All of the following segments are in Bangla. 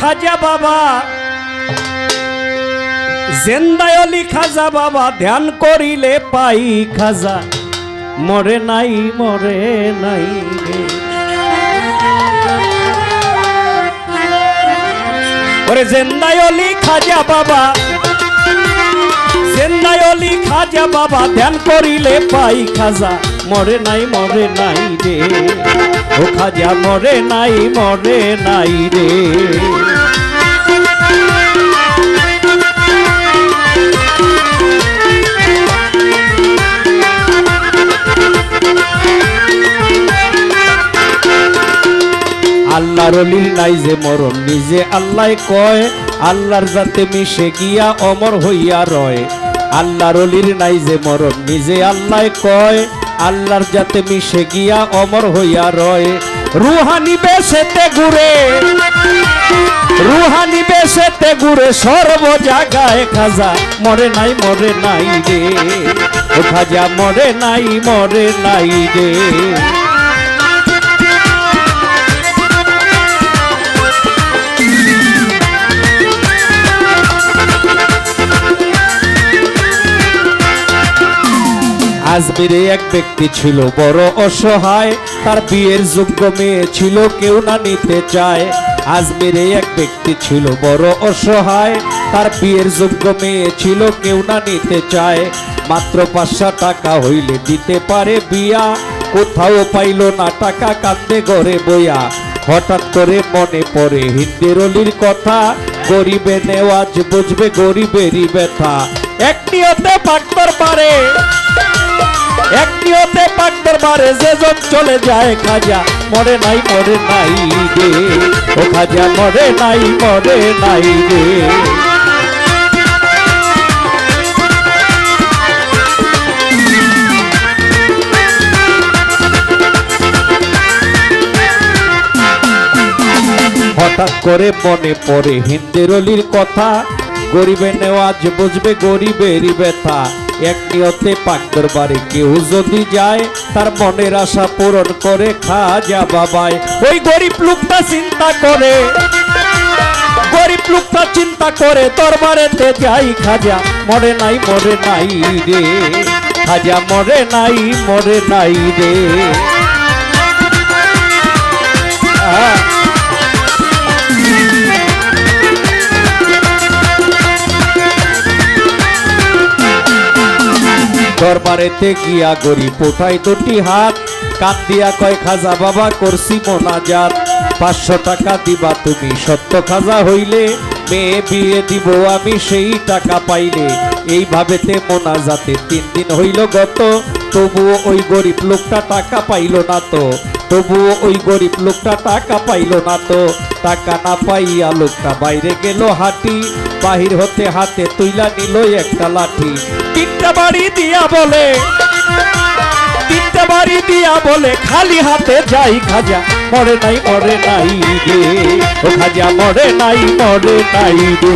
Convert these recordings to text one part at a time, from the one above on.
খাজা বাবা, জিন্দায় অলি খাজা বাবা, ধ্যান করিলে পাই খাজা, মরে নাই মরে নাই রে। ওরে জিন্দায় অলি খাজা বাবা, জিন্দায় অলি খাজা বাবা, ধ্যান করিলে পাই খাজা, মরে নাই রে। ও খাজা মরে নাই রে। আল্লাহর অলির নাই যে মরণ, নিজে আল্লাহ কয়, আল্লাহর যাতে মিশে গিয়া অমর হইয়া রয়। আল্লাহর অলির নাই যে মরণ, নিজে আল্লাহ কয়, আল্লাহর যাতে মিশে গিয়া অমর হইয়া রয়। রুহানি বেশেতে ঘুরে, রুহানি বেশেতে ঘুরে সর্ব জায়গায় খাজা, মরে নাই রে। ও খাজা মরে নাই রে। আজমিরে এক ব্যক্তি ছিল বড় অসহায়, তার বিয়ের যোগ্য মেয়ে ছিল কেউ না নিতে চায়। আজমিরে এক ব্যক্তি ছিল বড় অসহায়, তার বিয়ের যোগ্য মেয়ে ছিল কেউ না নিতে চায়। মাত্র 500 টাকা হইলে দিতে পারে বিয়া, কোথাও পাইল না টাকা, কান্দে ঘরে বইয়া। হঠাৎ করে মনে পড়ে হিন্দের অলির কথা, গরিবে নেওয়াজ বুঝবে গরিবেরই ব্যথা। এক নিয়তে পাক দরবারে, এক নিয়তে পাক দরবারে যেজন চলে যায় খাজা, মরে নাই রে। ও খাজা মরে নাই রে। হঠাৎ করে মনে পড়ে হিন্দের অলির কথা, গরিবে নেওয়াজ বুঝবে গরিবেরই ব্যথা। এক নিয়তে পাক দরবারে কেউ যদি যায়, তার মনের আশা পূরণ করে খাজা বাবায়। ওই গরিব লোকটা চিন্তা করে, গরিব লোকটা চিন্তা করে দরবারেতে যাই খাজা, মরে নাই রে। খাজা মরে নাই রে। দরবারেতে গিয়া গরিব উঠাই 2টি হাত, কান্দিয়া কয় খাজা বাবা করছি মোনাজাত। 500 টাকা দিবা তুমি সত্য খাজা হইলে, মেয়ে বিয়ে দিব আমি সেই টাকা পাইলে। এইভাবেতে মোনাজাতে 3 দিন হইল গত, তবুও ওই গরিব লোকটা টাকা পাইল না তো। তবুও ওই গরিব লোকটা টাকা পাইল না তো। টাকা না পাইয়া লোকটা বাইরে গেল হাঁটি, বাহির হতে হাতে তুইলা নিল একটা লাঠি। 3টা বাড়ি দিয়া বলে, 3টা বাড়ি দিয়া বলে, খালি হাতে যাই খাজা, মরে নাই রে। ও খাজা মরে নাই রে।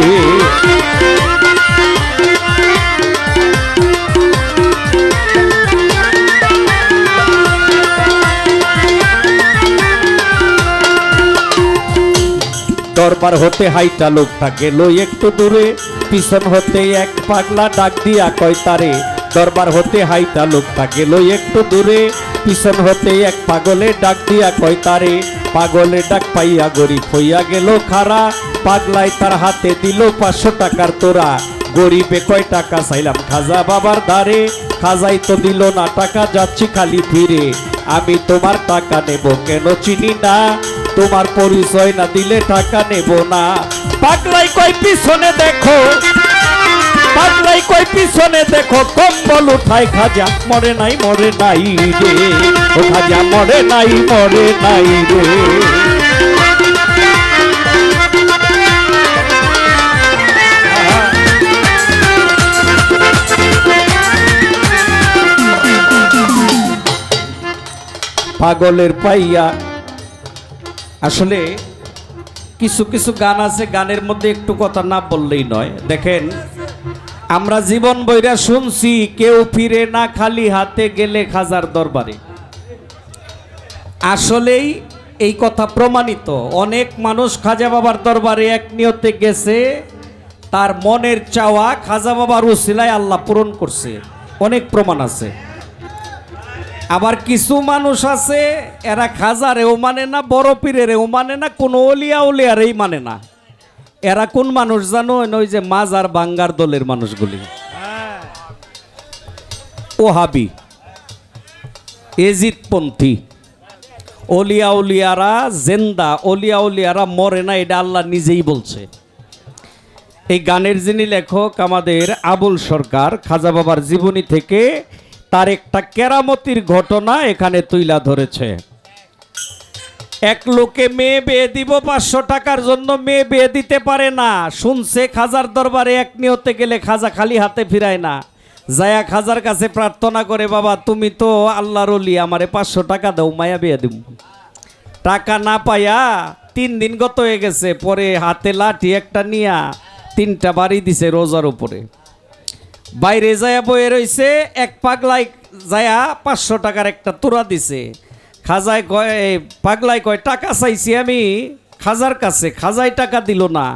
দরবার হতে হাইটা লোকটা গেল একটু দূরে, পিছন হতে এক পাগলা ডাক দিয়া কয় তারে। দরবার হতে হাইটা লোকটা গেল একটু দূরে, পিছন হতে এক পাগলে ডাক দিয়া কয় তারে। পাগলে ডাক পাইয়া গরিব হইয়া গেল খারা, পাগলাই তার হাতে দিল 500 টাকার তোরা। গরিবে কয় টাকা চাইলাম খাজা বাবার দ্বারে, খাজাই তো দিল না টাকা, যাচ্ছি খালি ফিরে। আমি তোমার টাকা নেব কেন চিনি না, তোমার পরিচয় না দিলে টাকা নেব না। পাগলাই কয় পিছনে দেখো, পাগলাই কয় পিছনে দেখো, কম্বল উঠায় খাজা, মরে নাই রে। ও খাজা মরে নাই রে। পাগলের পাইয়া আসলে কিছু কিছু গান আছে, গানের মধ্যে একটু কথা না বললেই নয়। দেখেন, আমরা জীবন বইরা শুনছি কেউ ফিরে না খালি হাতে গেলে খাজার দরবারে। আসলেই এই কথা প্রমাণিত। অনেক মানুষ খাজা বাবার দরবারে এক নিয়তে গেছে, তার মনের চাওয়া খাজা বাবার উসিলায় আল্লাহ পূরণ করছে, অনেক প্রমাণ আছে। আবার কিছু মানুষ আছে এরা খাজারেও মানে না, বড় পীরেরও মানে না, কোনো অলিয়া উলিয়ারেই মানে না। এরা কোন মানুষ জানো? ওই যে মাজার বাঙ্গার দলের মানুষগুলি, ওহাবি, এজিদপন্থী। অলিয়া উলিয়ারা জেন্দা, অলিয়া উলিয়ারা মরে না, এটা আল্লাহ নিজেই বলছে। এই গানের যিনি লেখক আমাদের আবুল সরকার, খাজা বাবার জীবনী থেকে তার একটা কেরামতির ঘটনা এখানে তুইলা ধরেছে। এক লোকে মেয়ে বিয়ে দিব 500 টাকার জন্য, মেয়ে বিয়ে দিতে পারে না। শুনছে খাজার দরবারে এক নিয়তে গেলে খাজা খালি হাতে ফিরায় না। যায়া খাজার কাছে প্রার্থনা করে, বাবা তুমি তো আল্লাহর ওলি, আমারে 500 টাকা দাও, মায়া বিয়ে দিব। টাকা না পাইয়া 3 দিন গত হয়ে গেছে। পরে হাতে লাঠি একটা নিয়া 3টা বাড়ি দিছে রোজার উপরে। বাইরে যায়া বয়ে রইছে, এক পাগলাই যায়া 500 টাকার একটা তোরা দিছে। খাজায় কয়, পাগলাই কয় টাকা চাইছি আমি খাজার কাছে, খাজায় টাকা দিল না।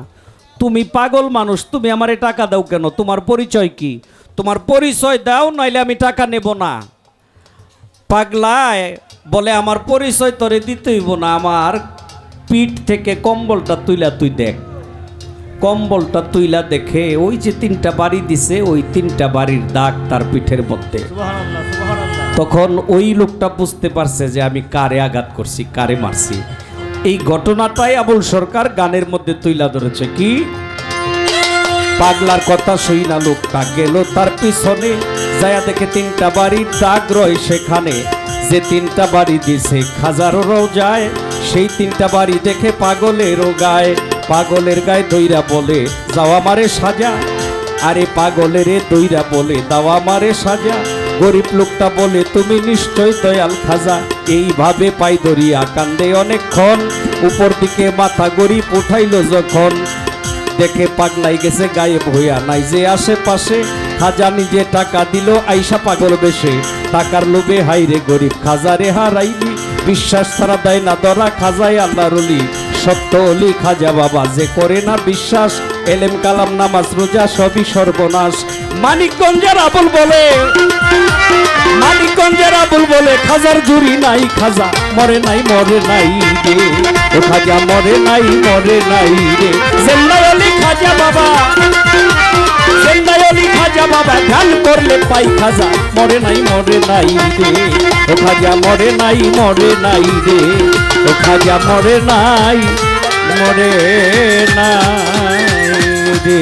তুমি পাগল মানুষ, তুমি আমারে টাকা দাও কেন? তোমার পরিচয় কি? তোমার পরিচয় দাও, নইলে আমি টাকা নেব না। পাগলায় বলে, আমার পরিচয় তোরে দিতে হইব না, আমার পিঠ থেকে কম্বলটা তুইলা তুই দেখ। কম্বলটা তুইলা দেখে ওই যে 3টা বাড়ি দিছে, ওই 3টা বাড়ির দাগ তার পিঠের মধ্যে। তখন ওই লোকটা বুঝতে পারছে যে আমি কারে আঘাত করছি, কারে মারছি। এই ঘটনাটাই আবুল সরকার গানের মধ্যে তুইলা ধরেছে। কি? পাগলার কথা শুই না লোকটা গেল তার পিছনে, যায়া দেখে 3টা বাড়ির দাগ রয় সেখানে। যে 3টা বাড়ি দিছে খাজারও যায়, সেই 3টা বাড়ি দেখে পাগলেরও গায়ে। পাগলের গায়ে দইরা বলে, যাও আমারে সাজা। আরে পাগলেরে দইরা বলে, দাও আমারে সাজা। গরিব লোকটা বলে, তুমি নিশ্চয় দয়াল খাজা। এইভাবে পাই ধরিয়া কান্দে অনেকক্ষণ, উপর দিকে মাথা গরিব উঠাইল যখন। দেখে পাগলাই গেছে গায়েব হইয়া, নাই যে আশেপাশে। খাজা নিজে টাকা দিল আইসা পাগল বেশে। টাকার লোভে হাইরে গরিব খাজারে হারাইলি। বিশ্বাস ছাড়া দেয় না ধরা, খাজাই আল্লাহর ওলি। সত্য অলি খাজা বাবা, যে করে না বিশ্বাস। এলেম কালাম নামাজ রোজা সবই সর্বনাশ। মানিকগঞ্জের আবুল বলে, মানিকগঞ্জের আবুল বলে, খাজার জুরি নাই, খাজা মরে নাই, মরে নাই রে। ও খাজা মরে নাই, মরে নাই রে। জেন্দাই অলি খাজা বাবা, জেন্দাই অলি খাজা বাবা, ধ্যান করলে পাই খাজা মরে নাই, মরে নাই রে। ও খাজা মরে নাই, মরে নাই রে। ও খাজা মরে নাই, মরে নাই রে।